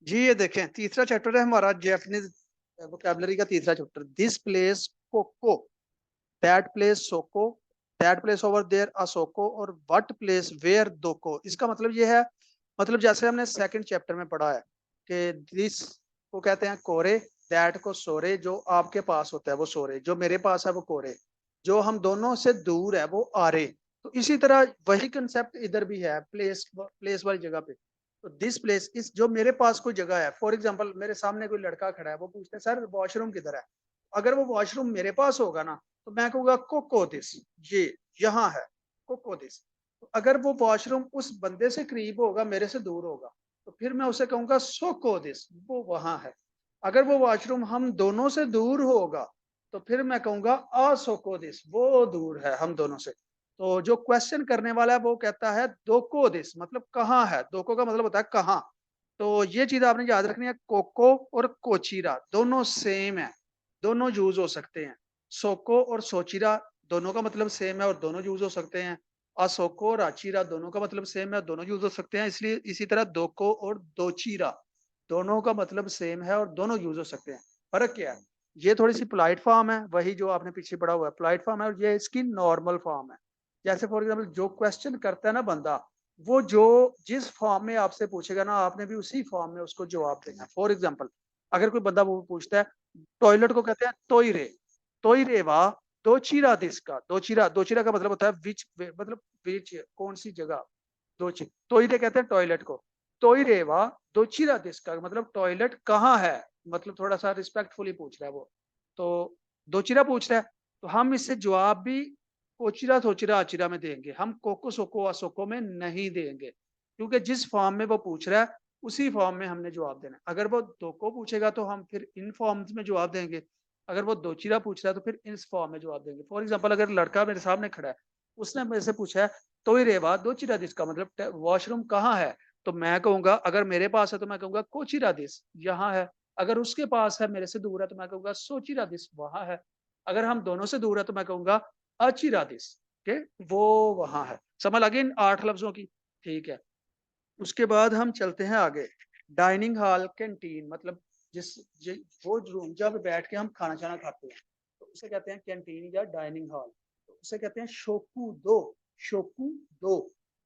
जी ये देखें तीसरा चैप्टर है हमारा जैपनीज वोकैबुलरी का तीसरा चैप्टर। दिस प्लेस कोको, दैट प्लेस सोको, दैट प्लेस ओवर देयर असोको और व्हाट प्लेस वेयर दोको। इसका मतलब ये है, मतलब जैसे हमने सेकंड चैप्टर में पढ़ा है कि दिस को कहते हैं कोरे, दैट को सोरे, जो आपके पास होता है वो सोरे, जो मेरे पास है वो कोरे, जो हम दोनों से दूर है वो आरे। तो इसी तरह वही कंसेप्ट इधर भी है प्लेस, प्लेस वाली जगह पे। तो दिस प्लेस, इस जो मेरे पास कोई जगह है, फॉर एग्जाम्पल मेरे सामने कोई लड़का खड़ा है, वो पूछता है सर वॉशरूम किधर है। अगर वो वॉशरूम मेरे पास होगा ना तो मैं कहूंगा कोको दिस, ये यहाँ है कोको दिस। तो अगर वो वॉशरूम उस बंदे से करीब होगा, मेरे से दूर होगा, तो फिर मैं उसे कहूंगा सोको दिस, वो वहां है। अगर वो वॉशरूम हम दोनों से दूर होगा तो फिर मैं कहूंगा आ सोको दिस, वो दूर है हम दोनों से। तो जो क्वेश्चन करने वाला है वो कहता है दोको दिस, मतलब कहाँ है। दोको का मतलब होता है कहाँ। तो ये चीज आपने याद रखनी है, कोको और कोचीरा दोनों सेम है, दोनों यूज हो सकते हैं। सोको और सोचिरा दोनों का मतलब सेम है और दोनों यूज हो सकते हैं। असोको और आचीरा दोनों का मतलब सेम है, दोनों यूज हो सकते हैं। इसलिए इसी तरह दोको और दोचीरा दोनों का मतलब सेम है और दोनों यूज हो सकते हैं। फर्क क्या है, ये थोड़ी सी पोलाइट फॉर्म है, वही जो आपने पीछे पढ़ा हुआ है पोलाइट फॉर्म है, और ये इसकी नॉर्मल फॉर्म है। जैसे फॉर एग्जाम्पल जो क्वेश्चन करता है ना बंदा, वो जो जिस फॉर्म में आपसे पूछेगा ना, आपने भी उसी फॉर्म में उसको जवाब देना है। फॉर एग्जाम्पल अगर कोई बंदा वो पूछता है टॉयलेट को कहते हैं तोइरे, तोइरे वा दोचीरा दिसका, दोचीरा, दोचीरा का मतलब होता है विच, मतलब विच कौन सी जगह। दोची तोइरे कहते हैं टॉयलेट को, तोइरे वा दोचीरा दिसका मतलब टॉयलेट कहाँ है, मतलब थोड़ा सा रिस्पेक्टफुली पूछ रहा है वो। तो दोचीरा पूछ रहा है, तो हम इससे जवाब भी ओचिरा थोचिरा आचिरा में देंगे, हम कोको सोको असोको में नहीं देंगे, क्योंकि जिस फॉर्म में वो पूछ रहा है उसी फॉर्म में हमने जवाब देना है। अगर वो दो को पूछेगा तो हम फिर इन फॉर्म्स में जवाब देंगे, अगर वो दोचीरा पूछ रहा है तो फिर इस फॉर्म में जवाब देंगे। फॉर एग्जाम्पल अगर लड़का मेरे सामने खड़ा है, उसने मेरे से पूछा है तो ही रेवा दोचीरा दिस का मतलब वॉशरूम कहाँ है, तो मैं कहूंगा अगर मेरे पास है तो मैं कहूंगा कोचिरा दिस, यहाँ है। अगर उसके पास है, मेरे से दूर है, तो मैं कहूंगा सोचिरा दिस, वहां है। अगर हम दोनों से दूर है तो मैं कहूंगा अचिरादिस के, वो वहां है। समझ लगे इन 8 लफ्जों की। ठीक है, उसके बाद हम चलते हैं आगे। डाइनिंग हॉल कैंटीन मतलब जिस वो रूम जब बैठ के हम खाना शाना खाते हैं, तो उसे कहते हैं कैंटीन या डाइनिंग हॉल। तो उसे कहते हैं शोकू दो, शोकू दो।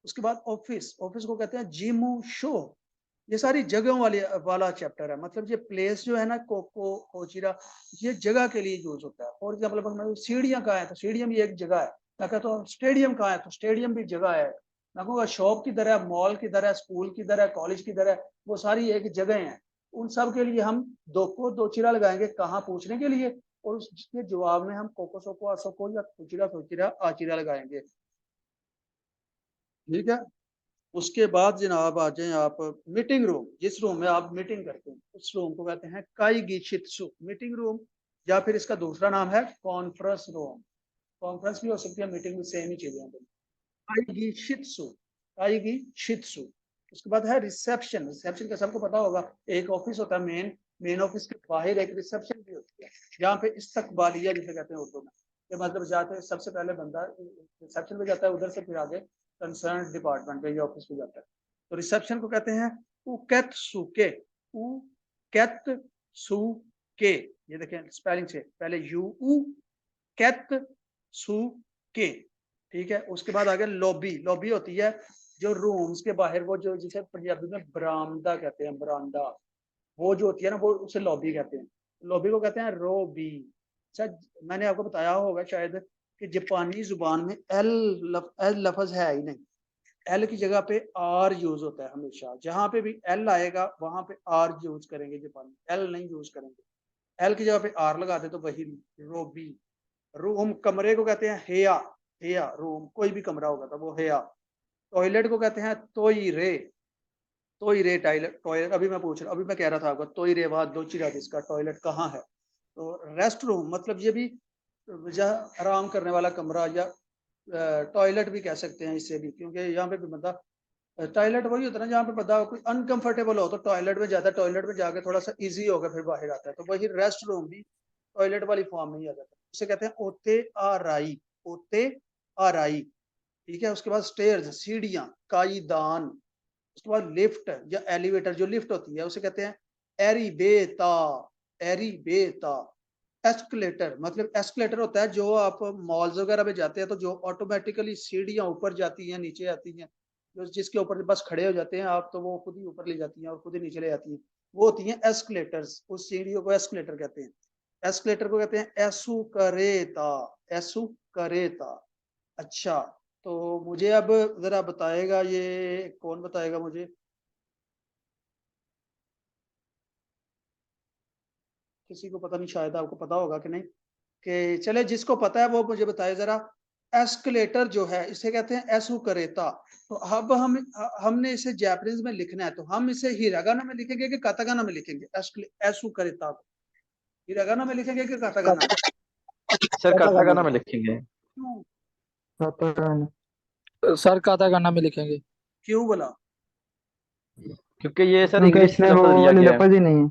उसके बाद ऑफिस, ऑफिस को कहते हैं जिमू शो। ये सारी जगहों वाली वाला चैप्टर है, मतलब ये प्लेस जो है ना कोको कोचिरा, ये जगह के लिए यूज होता है। फॉर एग्जाम्पल सीढ़ियाँ कहाँ है, तो सीढ़ियाँ भी एक जगह है। मैं कहता हूँ स्टेडियम कहाँ है, तो स्टेडियम भी जगह है। मैं कहूँगा शॉप किधर है, मॉल किधर है, स्कूल किधर है, कॉलेज किधर है, वो सारी एक जगह है। उन सब के लिए हम दो को दो चिरा लगाएंगे कहाँ पूछने के लिए, और उसके जवाब में हम कोको सोको असोको या कुचिरा सोचिरा आचिरा लगाएंगे। ठीक है, उसके बाद जनाब आ जाए आप मीटिंग रूम, जिस रूम में आप मीटिंग करते हैं उस रूम को कहते हैं काईगी शित्सु मीटिंग रूम, या फिर इसका दूसरा नाम है कॉन्फ्रेंस रूम। कॉन्फ्रेंस भी हो सकती है, मीटिंग भी सेम ही चीजें हैं। काईगी शित्सु, काईगी शित्सु। उसके बाद है रिसेप्शन, रिसेप्शन का सबको पता होगा, एक ऑफिस होता है मेन, मेन ऑफिस के बाहर एक रिसेप्शन भी होती है, जहाँ पे इस्तकबालिया जिसे कहते हैं उर्दू में। ये मतलब जाते हैं सबसे पहले बंदा रिसेप्शन पे जाता है, उधर से फिर आगे कंसर्न डिपार्टमेंट पे या ऑफिस पे जाता है। तो रिसेप्शन को कहते हैं उकेत सुके, उकेत सुके। ये देखें स्पेलिंग से, पहले यू उ कैत सु के। ठीक है, उसके बाद आ गया लॉबी, लॉबी होती है जो रूम्स के बाहर, वो जो जिसे पंजाबी में बरामदा कहते हैं, बरामदा, वो जो होती है ना वो उसे लॉबी कहते हैं। लॉबी को कहते हैं रोबी। अच्छा, मैंने आपको बताया होगा शायद कि जापानी जुबान में एल लफ्ज है ही नहीं, एल की जगह पे आर यूज होता है हमेशा। जहां पे भी एल आएगा वहां पे आर यूज करेंगे, जापानी एल नहीं यूज करेंगे। एल की जगह पे आर लगा दे तो वही रोबी। रूम, कमरे को कहते हैं हेया, हेया रूम, कोई भी कमरा होगा तो वो हेया। टॉयलेट को कहते हैं तोई रे, तोई रे टॉयलेट, टॉयलेट अभी मैं पूछ रहा, अभी मैं कह रहा था आपको तोई रे बाद दो चिरा इसका टॉयलेट कहाँ है। तो रेस्ट रूम मतलब ये भी जहाँ आराम करने वाला कमरा, या टॉयलेट भी कह सकते हैं इसे भी, क्योंकि यहाँ पे भी बंदा, टॉयलेट वही होता है ना जहाँ पे बंदा कोई अनकंफर्टेबल हो तो टॉयलेट में जाता है, टॉयलेट में जाके थोड़ा सा इजी होकर फिर बाहर आता है, तो वही रेस्ट रूम भी टॉयलेट वाली फॉर्म में ही आ जाता है। उसे कहते हैं ओते आराई, ओते आराई। ठीक है, उसके बाद स्टेयर्स सीढ़ियाँ, काईदान, उसके बाद लिफ्ट या एलिवेटर, जो लिफ्ट होती है उसे कहते हैं एरिबेता, एरिबेता। एस्केलेटर, मतलब एस्केलेटर होता है जो आप मॉल्स वगैरह में जाते हैं तो जो ऑटोमेटिकली सीढ़ियां ऊपर जाती हैं नीचे आती हैं, जो जिसके ऊपर बस खड़े हो जाते हैं आप तो वो खुद ही ऊपर ले जाती हैं और खुद ही नीचे ले जाती हैं, वो होती हैं एस्केलेटर्स। उस सीढ़ियों को एस्केलेटर कहते हैं। एस्केलेटर को कहते हैं एसुकरेता, एसुकरेता। अच्छा, तो मुझे अब जरा बताएगा, ये कौन बताएगा मुझे? किसी को पता नहीं, शायद आपको पता होगा कि नहीं, कि चले जिसको पता है वो मुझे बताए जरा। एस्केलेटर जो है इसे कहते हैं एसुकरेता। तो अब हमने इसे जापानीज में लिखना है, तो हम इसे हिरागाना में लिखेंगे कि कातागाना में लिखेंगे? एसुकरेता को हिरागाना में लिखेंगे कि कातागाना में? सर काताकाना काटाकाना में लिखेंगे। क्यों? सर काताकाना में लिखेंगे। क्यों बोला? क्योंकि ये सर क्योंकि इंग्लिश इसमें वो लफ्ज दिया वाली गया है। लफज ही नहीं है।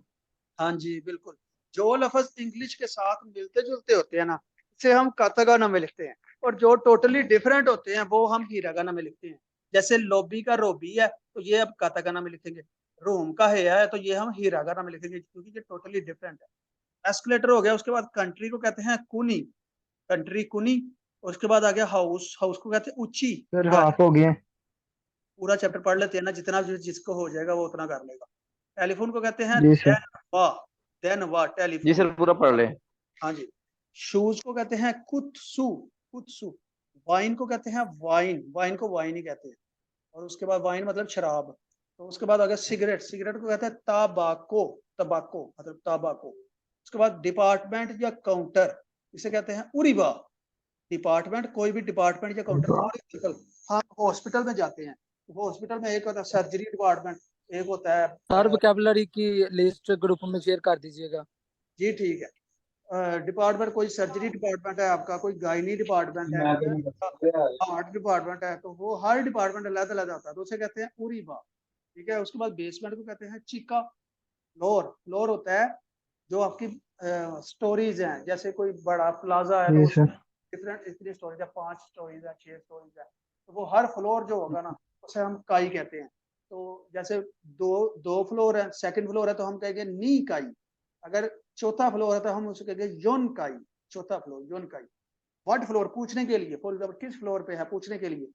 हाँ जी बिल्कुल, जो लफ्ज इंग्लिश के साथ मिलते जुलते होते हैं ना, इसे हम कातागाना में लिखते हैं, और जो टोटली डिफरेंट होते हैं वो हम हिरागाना में लिखते हैं। जैसे लोबी का रोबी है तो ये अब कातागाना में लिखेंगे, रूम का है तो ये हम हिरागाना में लिखेंगे, क्योंकि ये टोटली डिफरेंट है। एस्केलेटर हो गया, उसके बाद कंट्री को कहते हैं कुनी, कंट्री कुनी। उसके बाद आ गया हाउस, हाउस को कहते हैं ऊंची फिर घर। हाफ हो गए। पूरा चैप्टर पढ़ लेते हैं ना, जितना जिसको हो जाएगा वो उतना कर लेगा। टेलीफोन को कहते हैं जी सर। देनवा, देनवा जी टेलीफोन। सर पूरा पढ़ ले। हाँ जी। शूज को कहते हैं कुत्सु, कुत्सु। वाइन को कहते हैं वाइन, वाइन को वाइन ही कहते हैं। और उसके बाद वाइन मतलब शराब। तो उसके बाद आ गया सिगरेट, सिगरेट को कहते हैं तबाको, तबाको मतलब तबाको। उसके बाद डिपार्टमेंट या काउंटर, इसे कहते हैं उरिबा। डिपार्टमेंट, कोई भी डिपार्टमेंट या काउंटर। फॉर एग्जाम्पल हम हॉस्पिटल में जाते हैं, हॉस्पिटल में एक होता है सर्जरी डिपार्टमेंट, एक होता है सर वोकैबुलरी की लिस्ट ग्रुप में शेयर कर दीजिएगा। जी ठीक है। डिपार्टमेंट, कोई सर्जरी डिपार्टमेंट है आपका, कोई गायनी डिपार्टमेंट है, कोई हार्ट डिपार्टमेंट है, तो वो हर डिपार्टमेंट अलग अलग आता है, तो उसे कहते हैं उरीबा। ठीक है। उसके बाद बेसमेंट को कहते हैं चिका। फ्लोर, फ्लोर होता है जो आपकी स्टोरीज हैं, जैसे कोई बड़ा प्लाजा है तो जी उसमें सर। डिफरेंट इतनी स्टोरीज है, 5 स्टोरीज है, 6 स्टोरीज है, तो वो हर फ्लोर जो होगा ना उसे हम काई कहते हैं। तो जैसे दो दो फ्लोर है, सेकंड फ्लोर है तो हम कहेंगे नी काई। अगर चौथा फ्लोर है तो हम उसे कहेंगे योन काई, चौथा फ्लोर योन काई। व्हाट फ्लोर पूछने के लिए, फॉर एग्जाम्पल किस फ्लोर पे है पूछने के लिए,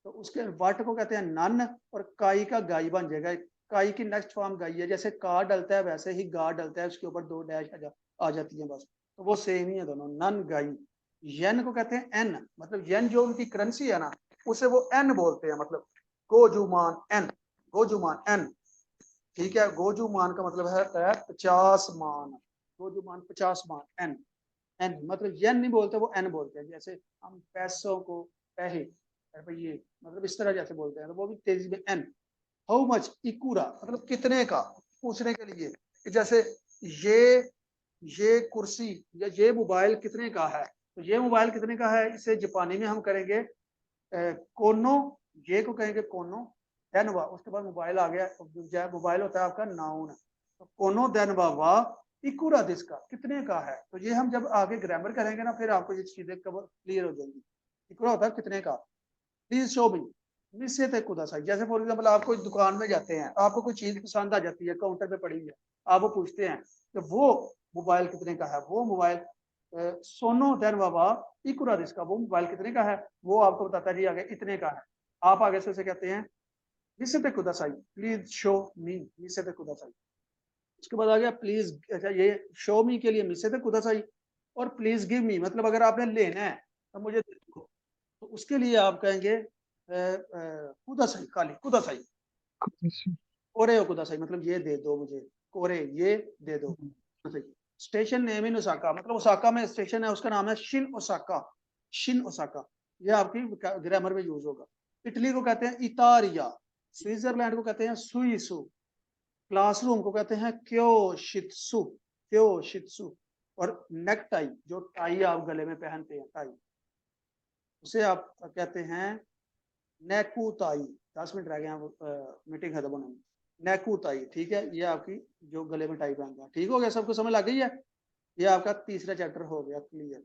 तो उसके व्हाट को कहते हैं नन, और काई का गाई बन जाएगा। काई की नेक्स्ट फॉर्म गाई है, जैसे का डलता है वैसे ही गा डलता है, उसके ऊपर 2 डैश आ जाती है बस, तो वो सेम ही है दोनों, नन गाई। येन को कहते हैं एन, मतलब येन जो उनकी करेंसी है ना उसे वो एन बोलते हैं, मतलब गोजुमान एन, गोजुमान एन। ठीक है। गोजुमान का मतलब है 50 मान, गोजुमान 50 मान एन। एन मतलब येन नहीं बोलते, वो एन बोलते हैं। जैसे हम पैसों को पैसे, रुपये, मतलब इस तरह जैसे बोलते हैं तो वो भी तेजी में एन। हाउ मच इकूरा मतलब कितने का पूछने के लिए, जैसे ये ये कुर्सी या ये मोबाइल कितने का है, तो ये मोबाइल कितने का है इसे जापानी में हम करेंगे कोनो, ये को कहेंगे कोनो। देन वा, उसके बाद मोबाइल आ गया, मोबाइल होता है आपका नाउन, तो कोनो देन वा इकुरा दिस का कितने का है, तो ये हम जब आगे ग्रामर करेंगे ना फिर आपको ये चीजें क्लियर हो जाएंगी। इकुरा होता है कितने का। प्लीज शो मी निश्चित कुदासाई। जैसे फॉर एग्जाम्पल आप कोई दुकान में जाते हैं, आपको कोई चीज पसंद आ जाती है, काउंटर पे पड़ी है, आप वो पूछते हैं कि वो मोबाइल कितने का है, वो मोबाइल सोनो देन बाबा इकुरा दिस का, वो मोबाइल कितने का है, वो आपको बताता है जी आगे इतने का है। आप आगे से उसे कहते हैं निश्चित कुदासाई, प्लीज शो मी निश्चित कुदासाई। उसके बाद आ गया प्लीज, अच्छा ये शो मी के लिए निश्चित कुदासाई, और प्लीज गिव मी मतलब अगर आपने लेना है तो मुझे दे दो, तो उसके लिए आप कहेंगे कुदासाई, खाली कुदासाई। कोरे हो कुदासाई मतलब ये दे दो मुझे, कोरे ये दे दो। स्टेशन नेम इन ओसाका, मतलब ओसाका में स्टेशन है उसका नाम है शिन ओसाका, शिन ओसाका। ये आपकी ग्रामर में यूज होगा। इटली को कहते हैं इतारिया, स्विट्जरलैंड को कहते हैं सुइसु, क्लासरूम को कहते हैं क्योशित्सु, क्योशित्सु। और नेक टाई, जो टाई आप गले में पहनते हैं टाई, उसे आप कहते हैं नेकुताई। 10 मिनट रह गए हैं मीटिंग खत्म होने में। नेकुताई, ठीक है। ये आपकी जो गले में टाई पहनता है। ठीक हो गया, सबको समझ लग गई है। ये आपका तीसरा चैप्टर हो गया क्लियर।